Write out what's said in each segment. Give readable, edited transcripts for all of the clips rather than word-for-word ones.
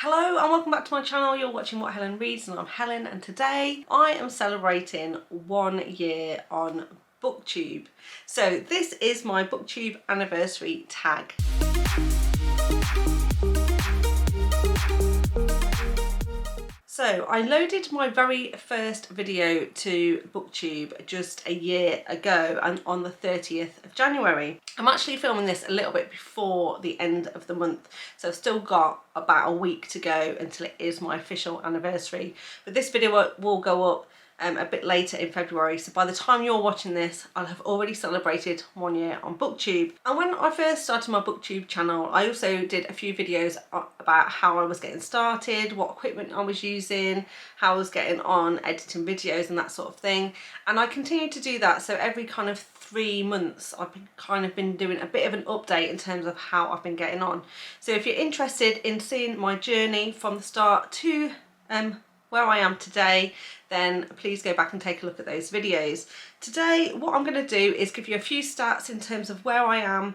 Hello and welcome back to my channel. You're watching What Helen Reads and I'm Helen, and today I am celebrating 1 year on BookTube. So this is my BookTube Anniversary tag. So I loaded my very first video to BookTube just a year ago, and on the 30th of January. I'm actually filming this a little bit before the end of the month, so I've still got about a week to go until it is my official anniversary. But this video will go up a bit later in February, so by the time you're watching this I'll have already celebrated 1 year on BookTube. And when I first started my BookTube channel, I also did a few videos about how I was getting started, what equipment I was using, how I was getting on editing videos and that sort of thing, and I continue to do that. So every kind of 3 months I've been doing a bit of an update in terms of how I've been getting on. So if you're interested in seeing my journey from the start to where I am today, then please go back and take a look at those videos. Today what I'm going to do is give you a few stats in terms of where I am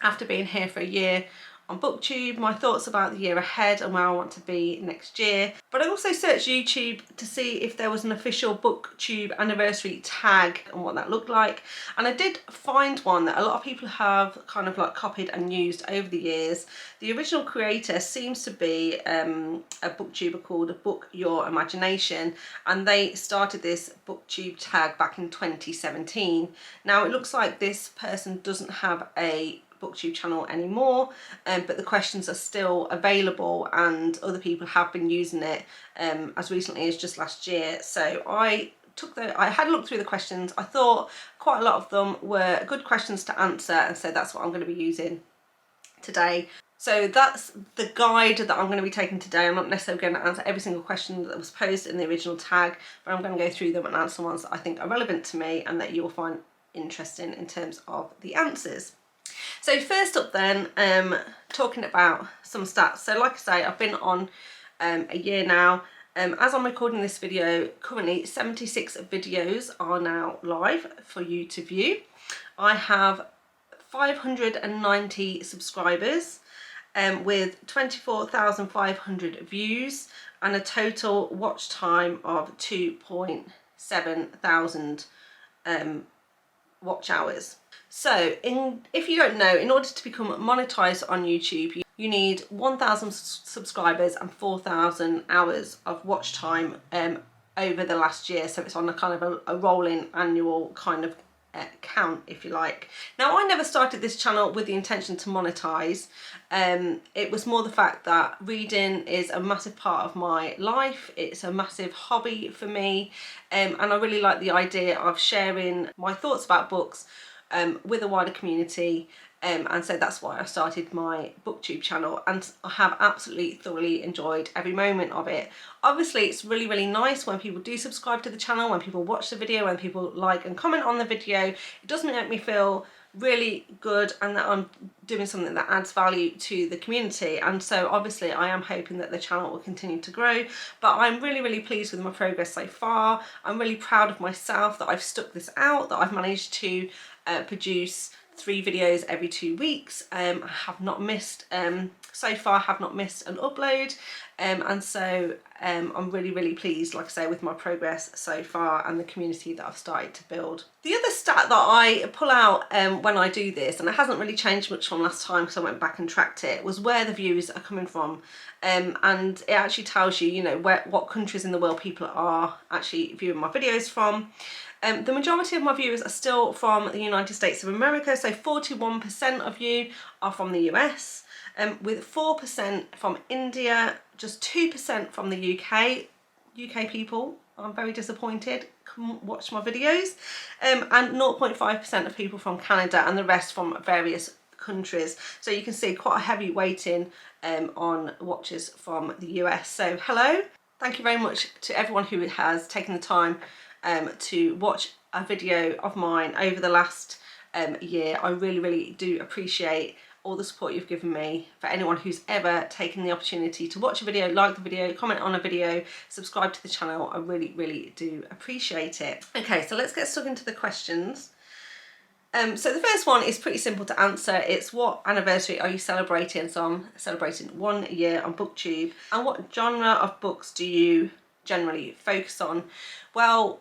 after being here for a year on BookTube, my thoughts about the year ahead and where I want to be next year. But I also searched YouTube to see if there was an official BookTube Anniversary tag and what that looked like, and I did find one that a lot of people have kind of like copied and used over the years. The original creator seems to be a booktuber called Book Your Imagination, and they started this BookTube tag back in 2017. Now it looks like this person doesn't have a BookTube channel anymore, but the questions are still available and other people have been using it as recently as just last year. So I had a look through the questions. I thought quite a lot of them were good questions to answer, and so that's what I'm going to be using today. So that's the guide that I'm going to be taking today. I'm not necessarily going to answer every single question that was posed in the original tag, but I'm going to go through them and answer ones that I think are relevant to me and that you will find interesting in terms of the answers. So first up then, talking about some stats. So like I say, I've been on a year now. As I'm recording this video, currently 76 videos are now live for you to view. I have 590 subscribers with 24,500 views and a total watch time of 2.7 thousand watch hours. So if you don't know, in order to become monetized on YouTube, you need 1,000 subscribers and 4,000 hours of watch time over the last year. So it's on a kind of a rolling annual kind of count, if you like. Now I never started this channel with the intention to monetize. It was more the fact that reading is a massive part of my life. It's a massive hobby for me, and I really like the idea of sharing my thoughts about books with a wider community, and so that's why I started my BookTube channel, and I have absolutely thoroughly enjoyed every moment of it. Obviously it's really nice when people do subscribe to the channel, when people watch the video, when people like and comment on the video. It does make me feel really good and that I'm doing something that adds value to the community, and so obviously I am hoping that the channel will continue to grow. But I'm really pleased with my progress so far. I'm really proud of myself that I've stuck this out, that I've managed to produce 3 videos every 2 weeks. I have not missed so far, have not missed an upload, and so I'm really pleased, like I say, with my progress so far and the community that I've started to build. The other stat that I pull out when I do this, and it hasn't really changed much from last time because I went back and tracked it, was where the views are coming from, and it actually tells you, you know, what countries in the world people are actually viewing my videos from. The majority of my viewers are still from the United States of America, so 41% of you are from the US, with 4% from India, just 2% from the UK. UK people, I'm very disappointed, come watch my videos, and 0.5% of people from Canada, and the rest from various countries. So you can see quite a heavy weighting on watchers from the US. So hello, thank you very much to everyone who has taken the time to watch a video of mine over the last year. I really do appreciate all the support you've given me. For anyone who's ever taken the opportunity to watch a video, like the video, comment on a video, subscribe to the channel, I really do appreciate it. Okay, so let's get stuck into the questions. So the first one is pretty simple to answer. It's what anniversary are you celebrating? So I'm celebrating 1 year on BookTube. And what genre of books do you generally focus on? Well,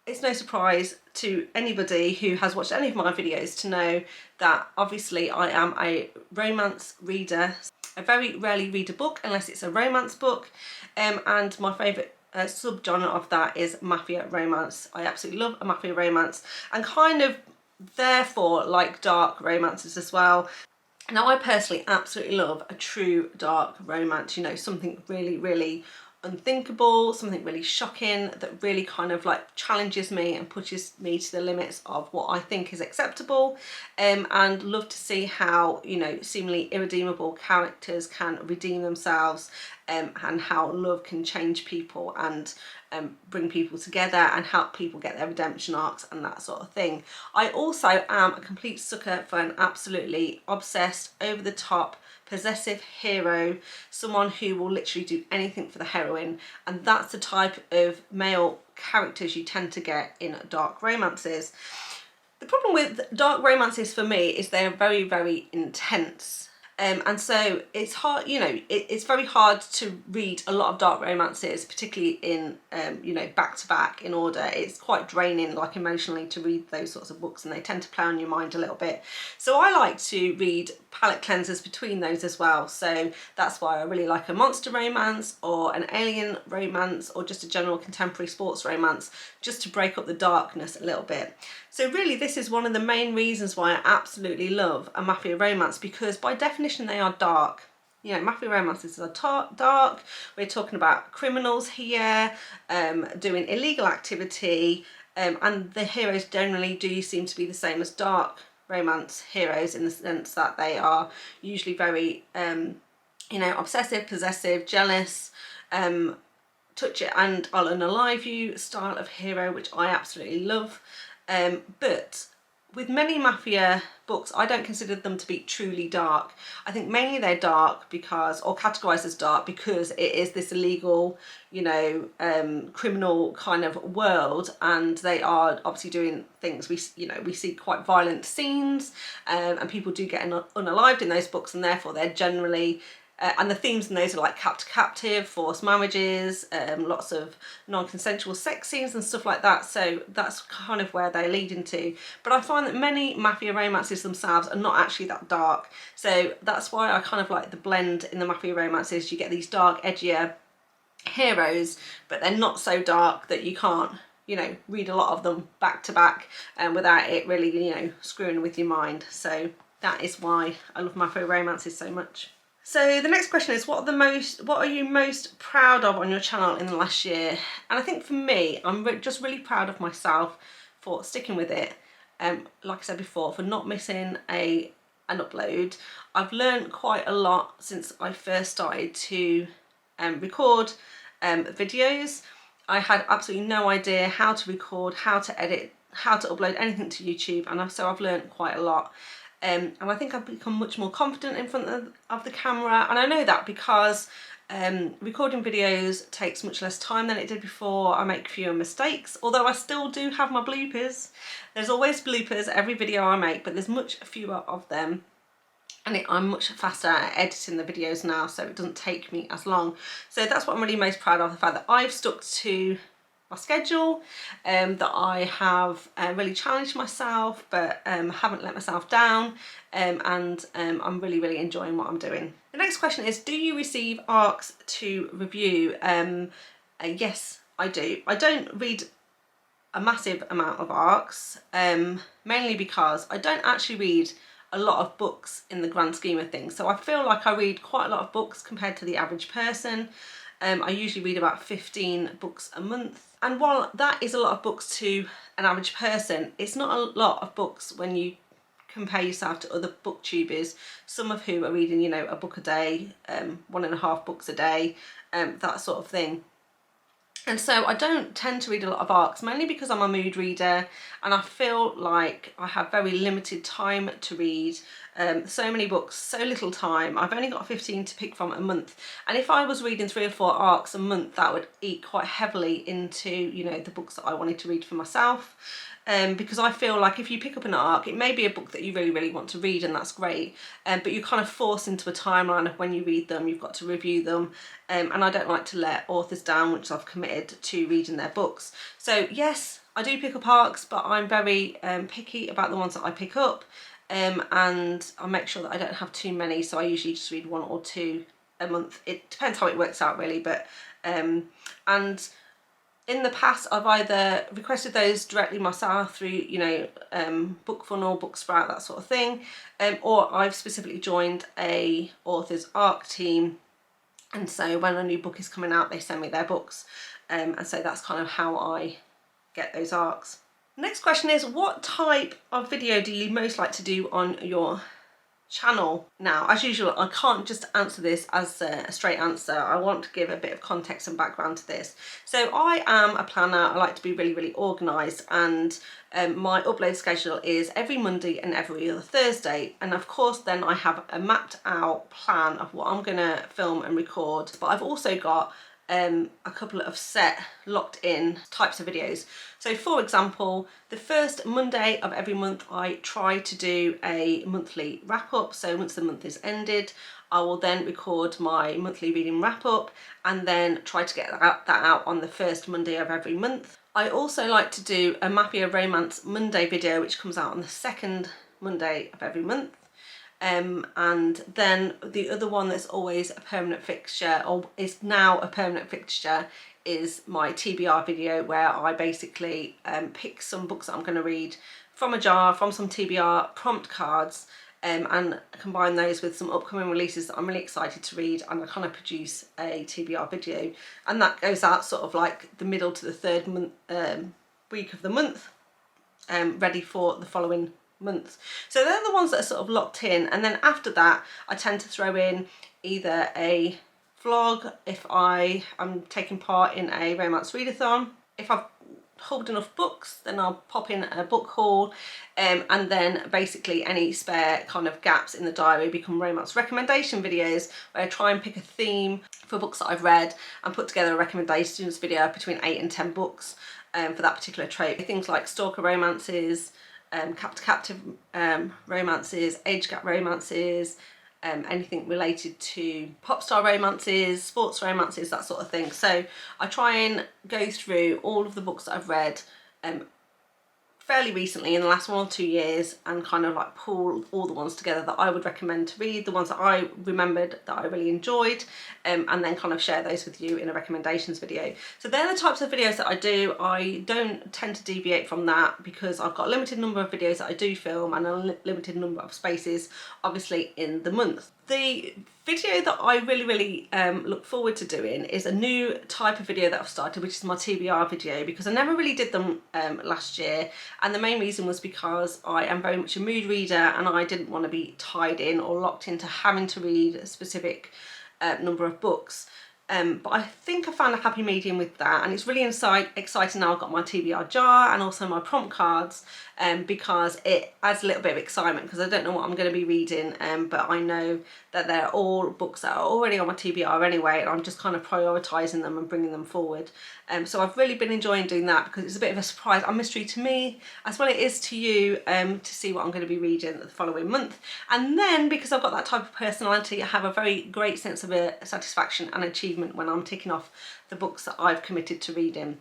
it's no surprise to anybody who has watched any of my videos to know that obviously I am a romance reader. I very rarely read a book unless it's a romance book, and my favourite subgenre of that is mafia romance. I absolutely love a mafia romance, and kind of therefore like dark romances as well. Now I personally absolutely love a true dark romance, you know, something really, really unthinkable, something really shocking that really kind of like challenges me and pushes me to the limits of what I think is acceptable, and love to see how, you know, seemingly irredeemable characters can redeem themselves, and how love can change people and bring people together and help people get their redemption arcs and that sort of thing. I also am a complete sucker for an absolutely obsessed, over the top, possessive hero, someone who will literally do anything for the heroine, and that's the type of male characters you tend to get in dark romances. The problem with dark romances for me is they're very, very intense. And so it's hard, you know, it's very hard to read a lot of dark romances, particularly in, you know, back to back in order. It's quite draining, like emotionally, to read those sorts of books, and they tend to play on your mind a little bit. So I like to read palette cleansers between those as well. So that's why I really like a monster romance or an alien romance or just a general contemporary sports romance, just to break up the darkness a little bit. So really this is one of the main reasons why I absolutely love a mafia romance, because by definition they are dark. You know, mafia romances are dark. We're talking about criminals here, doing illegal activity, and the heroes generally do seem to be the same as dark romance heroes, in the sense that they are usually very, you know, obsessive, possessive, jealous, touch it and I'll unalive you style of hero, which I absolutely love. But with many mafia books, I don't consider them to be truly dark. I think mainly they're dark because, or categorised as dark because it is this illegal, you know, criminal kind of world, and they are obviously doing things, we see quite violent scenes, and people do get unalived in those books, and therefore they're generally and the themes in those are like captive, forced marriages, lots of non-consensual sex scenes and stuff like that. So that's kind of where they lead into. But I find that many mafia romances themselves are not actually that dark. So that's why I kind of like the blend in the mafia romances. You get these dark, edgier heroes, but they're not so dark that you can't, you know, read a lot of them back to back without it really, you know, screwing with your mind. So that is why I love mafia romances so much. So the next question is, what are you most proud of on your channel in the last year? And I think for me, I'm just really proud of myself for sticking with it. Like I said before, for not missing an upload. I've learned quite a lot since I first started to record videos. I had absolutely no idea how to record, how to edit, how to upload anything to YouTube, and so I've learned quite a lot. And I think I've become much more confident in front of the camera, and I know that because recording videos takes much less time than it did before. I make fewer mistakes, although I still do have my bloopers. There's always bloopers every video I make, but there's much fewer of them, and I'm much faster at editing the videos now, so it doesn't take me as long. So that's what I'm really most proud of, the fact that I've stuck to my schedule, that I have really challenged myself, but haven't let myself down, and I'm really, really enjoying what I'm doing. The next question is, do you receive ARCs to review? Yes, I do. I don't read a massive amount of ARCs, mainly because I don't actually read a lot of books in the grand scheme of things. So I feel like I read quite a lot of books compared to the average person. I usually read about 15 books a month. And while that is a lot of books to an average person, it's not a lot of books when you compare yourself to other booktubers, some of whom are reading, you know, a book a day, 1.5 books a day, that sort of thing. And so I don't tend to read a lot of ARCs, mainly because I'm a mood reader and I feel like I have very limited time to read. So many books, so little time. I've only got 15 to pick from a month, and if I was reading 3 or 4 arcs a month, that would eat quite heavily into, you know, the books that I wanted to read for myself. Because I feel like if you pick up an arc, it may be a book that you really want to read, and that's great, but you're kind of forced into a timeline of when you read them, you've got to review them, and I don't like to let authors down once I've committed to reading their books. So yes, I do pick up arcs, but I'm very picky about the ones that I pick up, and I make sure that I don't have too many, so I usually just read 1 or 2 a month. It depends how it works out really, but and in the past I've either requested those directly myself through, you know, BookFunnel, Booksprout, that sort of thing, or I've specifically joined a author's ARC team, and so when a new book is coming out they send me their books, and so that's kind of how I get those arcs. Next question is, what type of video do you most like to do on your channel? Now, as usual, I can't just answer this as a straight answer. I want to give a bit of context and background to this. So I am a planner. I like to be really organised, and my upload schedule is every Monday and every other Thursday, and of course then I have a mapped out plan of what I'm gonna film and record, but I've also got a couple of set locked in types of videos. So for example, the first Monday of every month I try to do a monthly wrap up. So once the month is ended, I will then record my monthly reading wrap up and then try to get that out on the first Monday of every month. I also like to do a Mappier Romance Monday video, which comes out on the second Monday of every month. And then the other one that's always a permanent fixture, or is now a permanent fixture, is my TBR video, where I basically pick some books that I'm going to read from a jar, from some TBR prompt cards, and combine those with some upcoming releases that I'm really excited to read, and I kind of produce a TBR video, and that goes out sort of like the middle to the third month, week of the month, ready for the following month. So they're the ones that are sort of locked in, and then after that I tend to throw in either a vlog if I am taking part in a romance readathon. If I've hauled enough books, then I'll pop in a book haul, and then basically any spare kind of gaps in the diary become romance recommendation videos, where I try and pick a theme for books that I've read and put together a recommendations video between 8 and 10 books for that particular trope. Things like stalker romances, captive romances, age gap romances, anything related to pop star romances, sports romances, that sort of thing. So I try and go through all of the books that I've read fairly recently in the last 1 or 2 years, and kind of like pull all the ones together that I would recommend to read, the ones that I remembered that I really enjoyed, and then kind of share those with you in a recommendations video. So they're the types of videos that I do. I don't tend to deviate from that because I've got a limited number of videos that I do film and a limited number of spaces obviously in the month. The video that I really look forward to doing is a new type of video that I've started, which is my TBR video, because I never really did them last year, and the main reason was because I am very much a mood reader and I didn't want to be tied in or locked into having to read a specific number of books. But I think I found a happy medium with that, and it's really exciting now I've got my TBR jar and also my prompt cards, because it adds a little bit of excitement, because I don't know what I'm going to be reading, but I know that they're all books that are already on my TBR anyway, and I'm just kind of prioritising them and bringing them forward. So I've really been enjoying doing that, because it's a bit of a surprise and mystery to me as well it is to you, to see what I'm going to be reading the following month. And then because I've got that type of personality, I have a very great sense of satisfaction and achievement when I'm ticking off the books that I've committed to reading.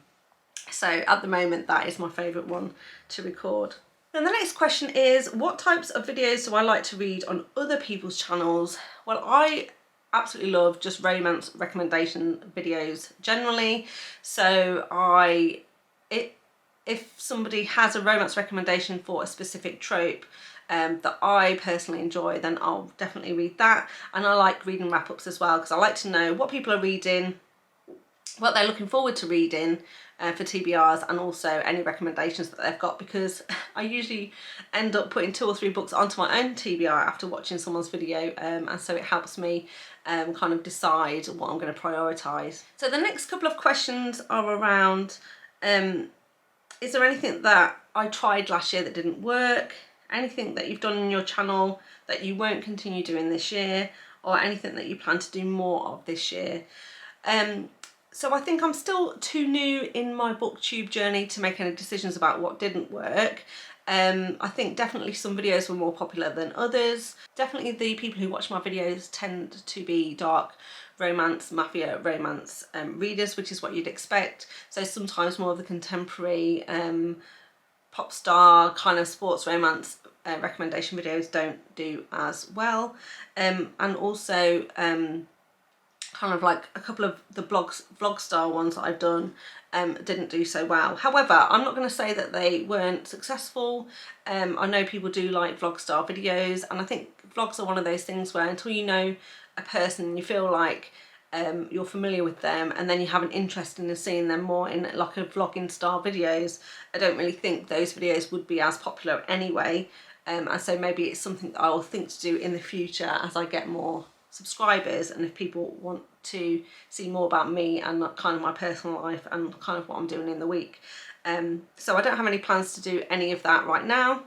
So at the moment that is my favourite one to record. Then the next question is, what types of videos do I like to read on other people's channels? Well, I absolutely love just romance recommendation videos generally. So if somebody has a romance recommendation for a specific trope that I personally enjoy, then I'll definitely read that. And I like reading wrap-ups as well, because I like to know what people are reading, what they're looking forward to reading for TBRs, and also any recommendations that they've got, because I usually end up putting 2 or 3 books onto my own TBR after watching someone's video, and so it helps me kind of decide what I'm going to prioritise. So the next couple of questions are around, is there anything that I tried last year that didn't work? anything that you've done in your channel that you won't continue doing this year, or anything that you plan to do more of this year. So I think I'm still too new in my BookTube journey to make any decisions about what didn't work. I think definitely some videos were more popular than others. Definitely the people who watch my videos tend to be dark romance, mafia romance readers, which is what you'd expect. So sometimes more of the contemporary pop star kind of sports romance recommendation videos don't do as well. And also kind of like a couple of the vlog style ones that I've done didn't do so well. However, I'm not going to say that they weren't successful. I know people do like vlog style videos, and I think vlogs are one of those things where until you know a person, you feel like you're familiar with them, and then you have an interest in seeing them more in like a vlogging style videos, I don't really think those videos would be as popular anyway. And so maybe it's something that I'll think to do in the future as I get more subscribers, and if people want to see more about me and kind of my personal life and kind of what I'm doing in the week. So I don't have any plans to do any of that right now,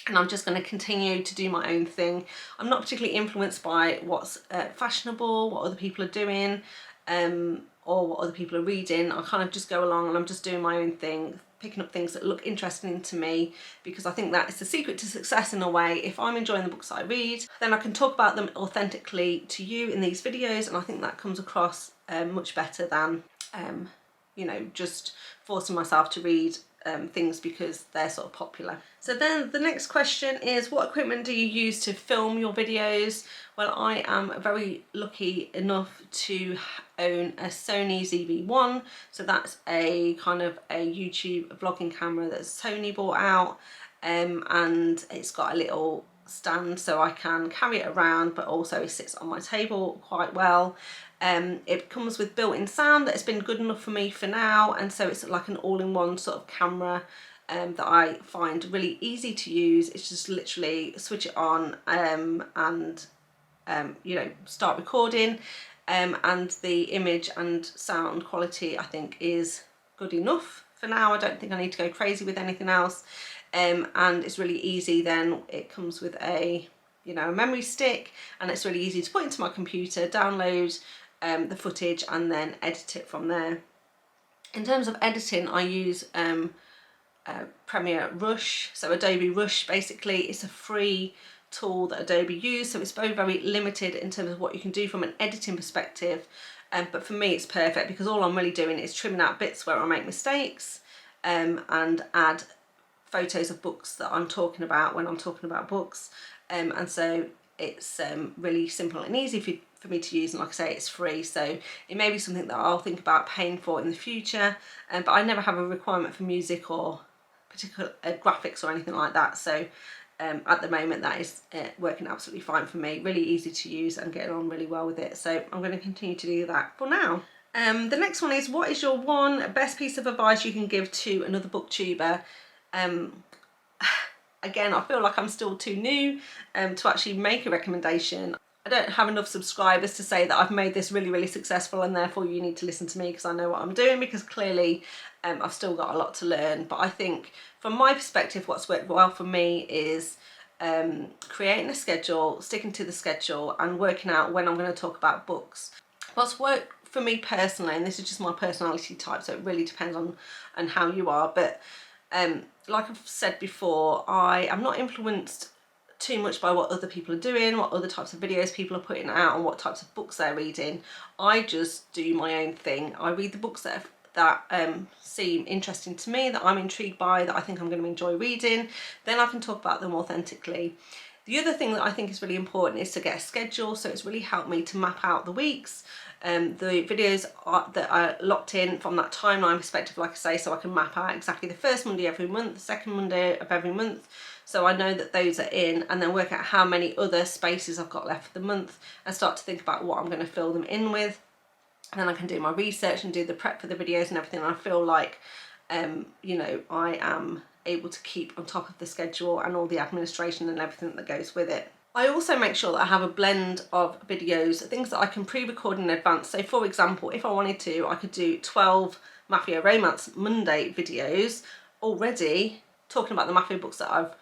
and I'm just going to continue to do my own thing. I'm not particularly influenced by what's fashionable, what other people are doing, or what other people are reading. I kind of just go along and I'm just doing my own thing, picking up things that look interesting to me, because I think that is the secret to success in a way. If I'm enjoying the books that I read, then I can talk about them authentically to you in these videos, and I think that comes across much better than you know, just forcing myself to read things because they're sort of popular. So then the next question is, what equipment do you use to film your videos? Well, I am very lucky enough to own a Sony ZV-1, so that's a kind of a YouTube vlogging camera that Sony bought out, and it's got a little stand so I can carry it around, but also it sits on my table quite well. It comes with built-in sound that's been good enough for me for now, and so it's like an all-in-one sort of camera that I find really easy to use. It's just literally switch it on and you know, start recording, and the image and sound quality I think is good enough for now. I don't think I need to go crazy with anything else, and it's really easy. Then it comes with a, you know, a memory stick, and it's really easy to put into my computer, download the footage and then edit it from there. In terms of editing, I use Premiere Rush, so Adobe Rush basically. It's a free tool that Adobe use, so it's very limited in terms of what you can do from an editing perspective, but for me it's perfect because all I'm really doing is trimming out bits where I make mistakes, and add photos of books that I'm talking about when I'm talking about books, and so it's really simple and easy for me to use, and like I say, it's free, so it may be something that I'll think about paying for in the future, but I never have a requirement for music or particular graphics or anything like that, so at the moment that is working absolutely fine for me. Really easy to use and getting on really well with it, so I'm going to continue to do that for now. The next one is, what is your one best piece of advice you can give to another booktuber? Again, I feel like I'm still too new to actually make a recommendation. I don't have enough subscribers to say that I've made this really successful and therefore you need to listen to me because I know what I'm doing, because clearly I've still got a lot to learn. But I think from my perspective, what's worked well for me is creating a schedule, sticking to the schedule and working out when I'm going to talk about books. What's worked for me personally, and this is just my personality type, so it really depends on how you are, but like I've said before, I am not influenced too much by what other people are doing, what other types of videos people are putting out and what types of books they're reading. I just do my own thing. I read the books that seem interesting to me, that I'm intrigued by, that I think I'm going to enjoy reading, then I can talk about them authentically. The other thing that I think is really important is to get a schedule, so it's really helped me to map out the weeks. The videos that are locked in from that timeline perspective, like I say, so I can map out exactly the first Monday every month, the second Monday of every month, so I know that those are in, and then work out how many other spaces I've got left for the month and start to think about what I'm going to fill them in with. And then I can do my research and do the prep for the videos and everything, and I feel like you know, I am able to keep on top of the schedule and all the administration and everything that goes with it. I also make sure that I have a blend of videos, things that I can pre-record in advance. So for example, if I wanted to, I could do 12 Mafia Romance Monday videos already talking about the Mafia books that I've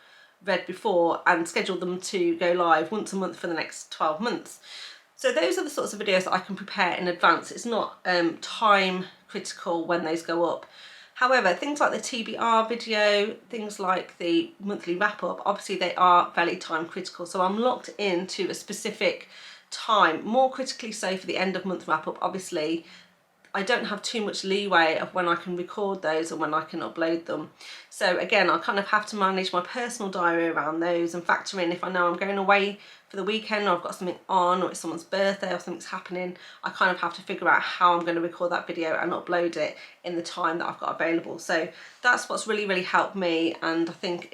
read before and schedule them to go live once a month for the next 12 months. So those are the sorts of videos that I can prepare in advance. It's not time critical when those go up. However, things like the TBR video, things like the monthly wrap up, obviously they are fairly time critical. So I'm locked into a specific time, more critically so for the end of month wrap up. Obviously, I don't have too much leeway of when I can record those and when I can upload them. So again, I kind of have to manage my personal diary around those and factor in if I know I'm going away for the weekend or I've got something on or it's someone's birthday or something's happening, I kind of have to figure out how I'm going to record that video and upload it in the time that I've got available. So that's what's really, really helped me. And I think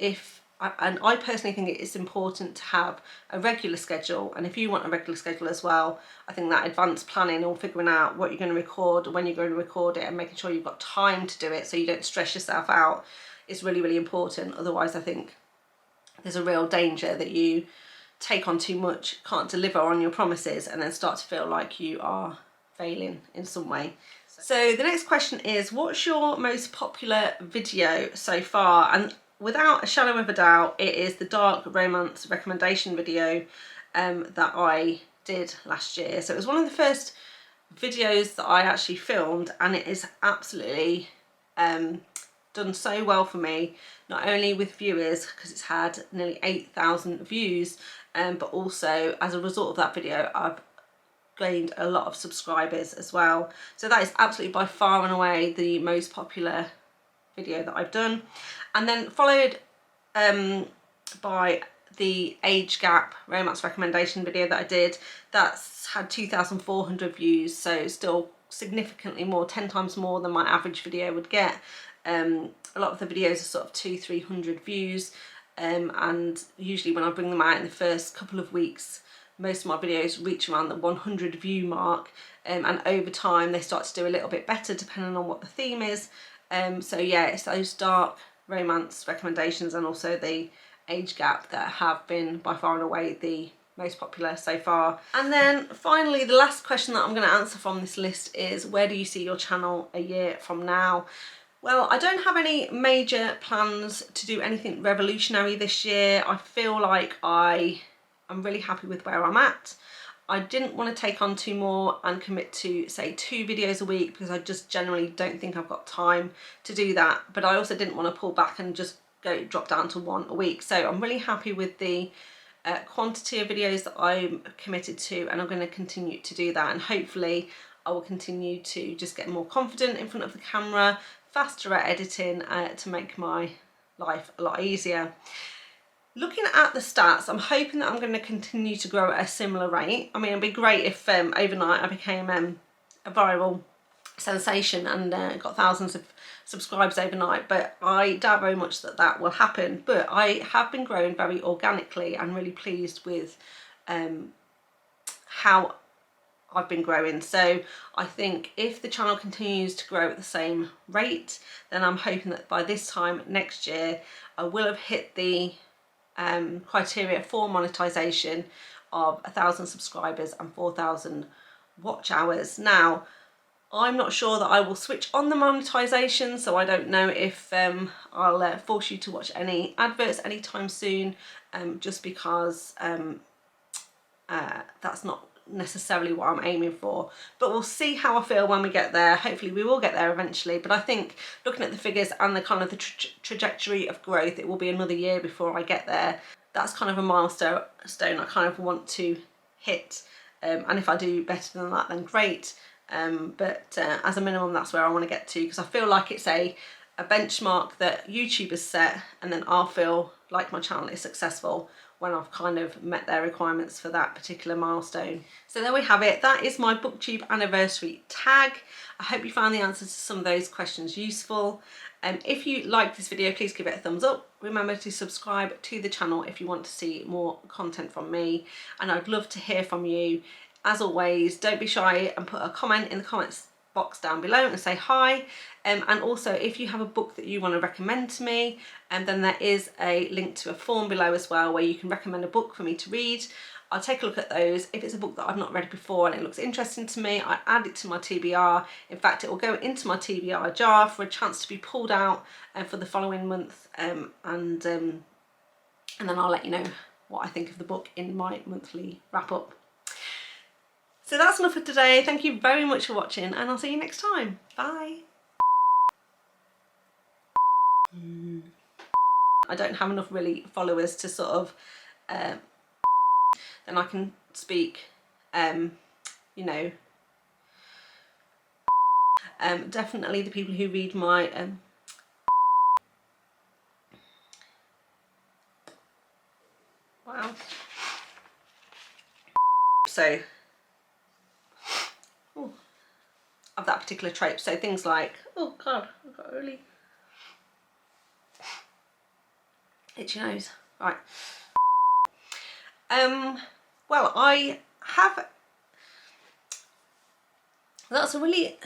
I personally think it's important to have a regular schedule, and if you want a regular schedule as well, I think that advanced planning or figuring out what you're going to record, when you're going to record it, and making sure you've got time to do it so you don't stress yourself out is really, really important. Otherwise, I think there's a real danger that you take on too much, can't deliver on your promises, and then start to feel like you are failing in some way. So the next question is, what's your most popular video so far? And without a shadow of a doubt, it is the dark romance recommendation video that I did last year. So it was one of the first videos that I actually filmed, and it is absolutely done so well for me, not only with viewers, because it's had nearly 8,000 views, but also as a result of that video, I've gained a lot of subscribers as well. So that is absolutely by far and away the most popular video that I've done. And then followed by the age gap romance recommendation video that I did. That's had 2,400 views, so still significantly more, 10 times more than my average video would get. A lot of the videos are sort of 200-300 views, and usually when I bring them out in the first couple of weeks, most of my videos reach around the 100 view mark, and over time they start to do a little bit better depending on what the theme is. So yeah, it's those dark romance recommendations and also the age gap that have been by far and away the most popular so far. And then finally, the last question that I'm going to answer from this list is, where do you see your channel a year from now? Well, I don't have any major plans to do anything revolutionary this year. I feel like I'm really happy with where I'm at. I didn't want to take on 2 more and commit to, say, 2 videos a week, because I just generally don't think I've got time to do that. But I also didn't want to pull back and just drop down to 1 a week. So I'm really happy with the quantity of videos that I'm committed to, and I'm going to continue to do that. And hopefully I will continue to just get more confident in front of the camera, faster at editing, to make my life a lot easier. Looking at the stats, I'm hoping that I'm going to continue to grow at a similar rate. I mean, it'd be great if overnight I became a viral sensation and got thousands of subscribers overnight, but I doubt very much that that will happen. But I have been growing very organically and really pleased with how I've been growing. So I think if the channel continues to grow at the same rate, then I'm hoping that by this time next year I will have hit the criteria for monetization of 1,000 subscribers and 4,000 watch hours. Now, I'm not sure that I will switch on the monetization, so I don't know if I'll force you to watch any adverts anytime soon, just because that's not necessarily what I'm aiming for. But we'll see how I feel when we get there. Hopefully we will get there eventually, but I think looking at the figures and the kind of the trajectory of growth, it will be another year before I get there. That's kind of a milestone I kind of want to hit, and if I do better than that, then great. But as a minimum, that's where I want to get to, because I feel like it's a benchmark that YouTube has set, and then I'll feel like my channel is successful when I've kind of met their requirements for that particular milestone. So there we have it. That is my BookTube Anniversary tag. I hope you found the answers to some of those questions useful. If you like this video, please give it a thumbs up. Remember to subscribe to the channel if you want to see more content from me, and I'd love to hear from you. As always, don't be shy and put a comment in the comments box down below and say hi. And also, if you have a book that you want to recommend to me, then there is a link to a form below as well, where you can recommend a book for me to read. I'll take a look at those. If it's a book that I've not read before and it looks interesting to me, I add it to my TBR. In fact, it will go into my TBR jar for a chance to be pulled out for the following month, and and then I'll let you know what I think of the book in my monthly wrap up. So that's enough for today. Thank you very much for watching, and I'll see you next time. Bye. I don't have enough really followers to sort of then I can speak, you know, definitely the people who read my wow, so of that particular trope. So things like, oh god, I've got a really itchy nose. Right. Well, I have, that's a really,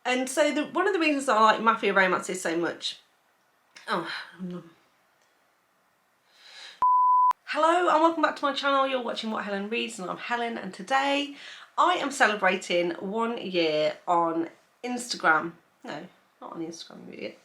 and so one of the reasons I like mafia romances so much, oh, hello and welcome back to my channel. You're watching What Helen Reads, and I'm Helen, and today I am celebrating 1 year on Instagram. No, not on Instagram, you idiot.